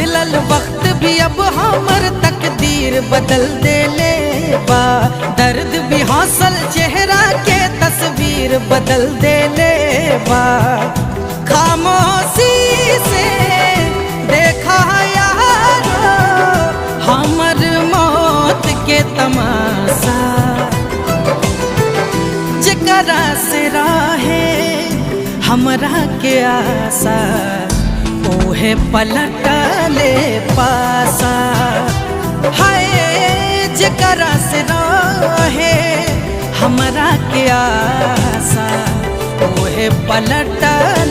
बदलल वक्त भी अब हमर तकदीर बदल देले बा। दर्द भी हौसल चेहरा के तस्वीर बदल देले बा। खामोशी से देखा यारो हमर मौत के तमाशा। जेकरा से राहे हमरा के आशा ओहे पलटले पासा। हाय जेकरा से रहे हमरा के आशा ओहे पलटले